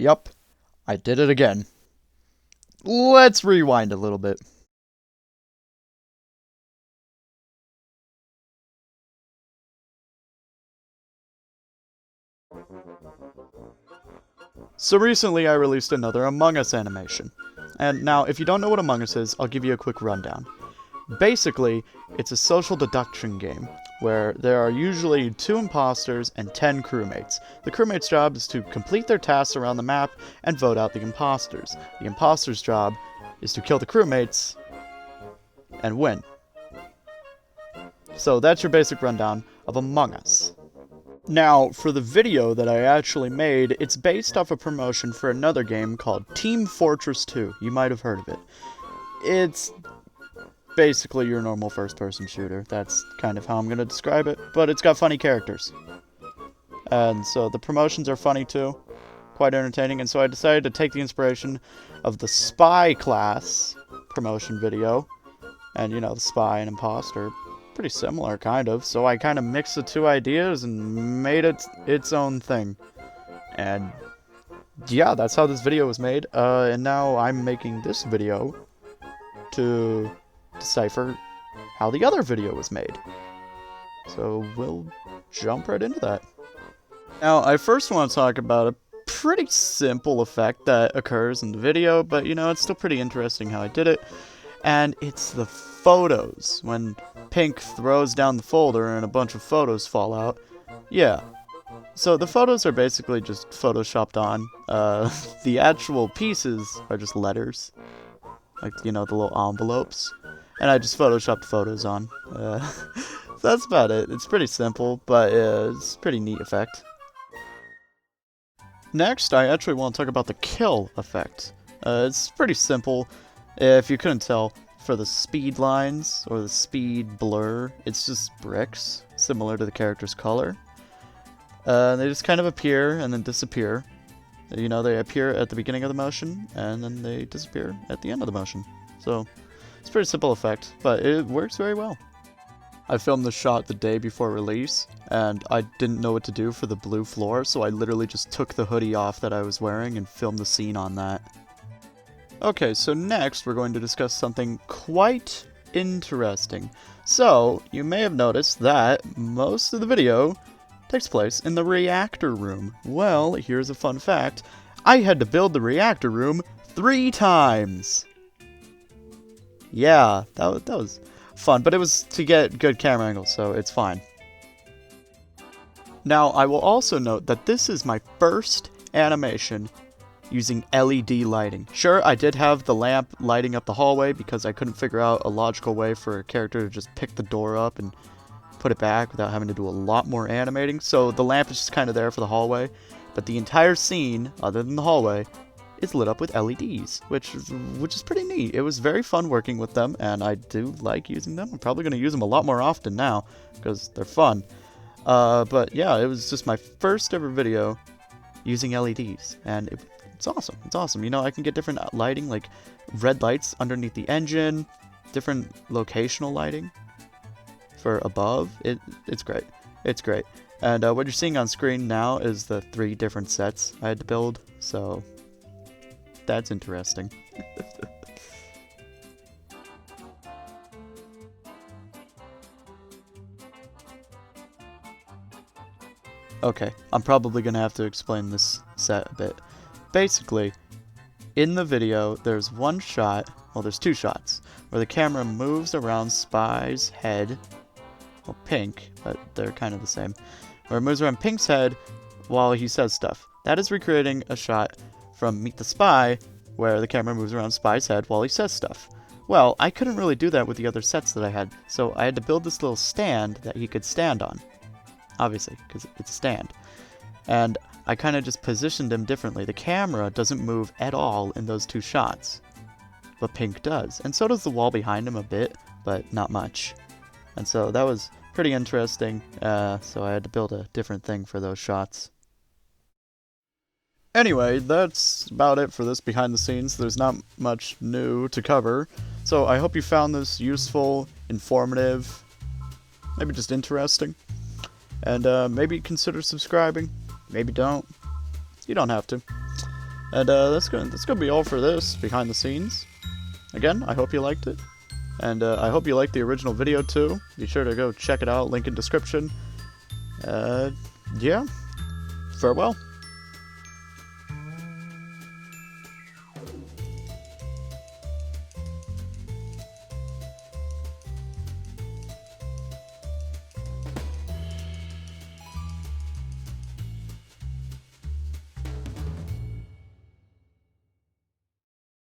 Yup, I did it again. Let's rewind a little bit. So recently I released another Among Us animation. And now, if you don't know what Among Us is, I'll give you a quick rundown. Basically, it's a social deduction game, where there are usually 2 imposters and 10 crewmates. The crewmates' job is to complete their tasks around the map and vote out the imposters. The imposters' job is to kill the crewmates and win. So that's your basic rundown of Among Us. Now, for the video that I actually made, it's based off a promotion for another game called Team Fortress 2. You might have heard of it. It's basically your normal first-person shooter. That's kind of how I'm going to describe it, but it's got funny characters. And so the promotions are funny too, quite entertaining, and so I decided to take the inspiration of the Spy class promotion video, and you know, the Spy and Impostor, pretty similar, kind of, so I kind of mixed the 2 ideas and made it its own thing. And yeah, that's how this video was made, and now I'm making this video to decipher how the other video was made. So we'll jump right into that. Now, I first want to talk about a pretty simple effect that occurs in the video, but you know, it's still pretty interesting how I did it. And it's the photos. When Pink throws down the folder and a bunch of photos fall out. Yeah. So the photos are basically just photoshopped on. The actual pieces are just letters. Like, you know, the little envelopes. And I just photoshopped photos on. So that's about it. It's pretty simple, but it's a pretty neat effect. Next, I actually want to talk about the kill effect. It's pretty simple. If you couldn't tell, for the speed lines, or the speed blur, it's just bricks, similar to the character's color. They just kind of appear and then disappear. You know, they appear at the beginning of the motion, and then they disappear at the end of the motion. So, it's a pretty simple effect, but it works very well. I filmed the shot the day before release, and I didn't know what to do for the blue floor, so I literally just took the hoodie off that I was wearing and filmed the scene on that. Okay, so next we're going to discuss something quite interesting. So, you may have noticed that most of the video takes place in the reactor room. Well, here's a fun fact. I had to build the reactor room 3 times! Yeah, that was fun, but it was to get good camera angles, so it's fine. Now, I will also note that this is my first animation using LED lighting. Sure, I did have the lamp lighting up the hallway because I couldn't figure out a logical way for a character to just pick the door up and put it back without having to do a lot more animating, so the lamp is just kind of there for the hallway, but the entire scene, other than the hallway, is lit up with LEDs, which is pretty neat. It was very fun working with them, and I do like using them. I'm probably going to use them a lot more often now, because they're fun. But yeah, it was just my first ever video using LEDs, and it's awesome. It's awesome. You know, I can get different lighting, like red lights underneath the engine, different locational lighting for above. It's great. It's great. And what you're seeing on screen now is the 3 different sets I had to build, so that's interesting. Okay, I'm probably gonna have to explain this set a bit. Basically, in the video, there's one shot, well, there's 2 shots, where the camera moves around Spy's head, well, Pink, but they're kind of the same, where it moves around Pink's head while he says stuff. That is recreating a shot from Meet the Spy, where the camera moves around Spy's head while he says stuff. Well, I couldn't really do that with the other sets that I had, so I had to build this little stand that he could stand on. Obviously, because it's a stand. And I kind of just positioned him differently. The camera doesn't move at all in those 2 shots, but Pink does. And so does the wall behind him a bit, but not much. And so that was pretty interesting, so I had to build a different thing for those shots. Anyway, that's about it for this behind the scenes. There's not much new to cover, so I hope you found this useful, informative, maybe just interesting. And maybe consider subscribing. Maybe don't. You don't have to. And that's gonna be all for this behind the scenes. Again, I hope you liked it, and I hope you liked the original video too. Be sure to go check it out. Link in description. Yeah. Farewell.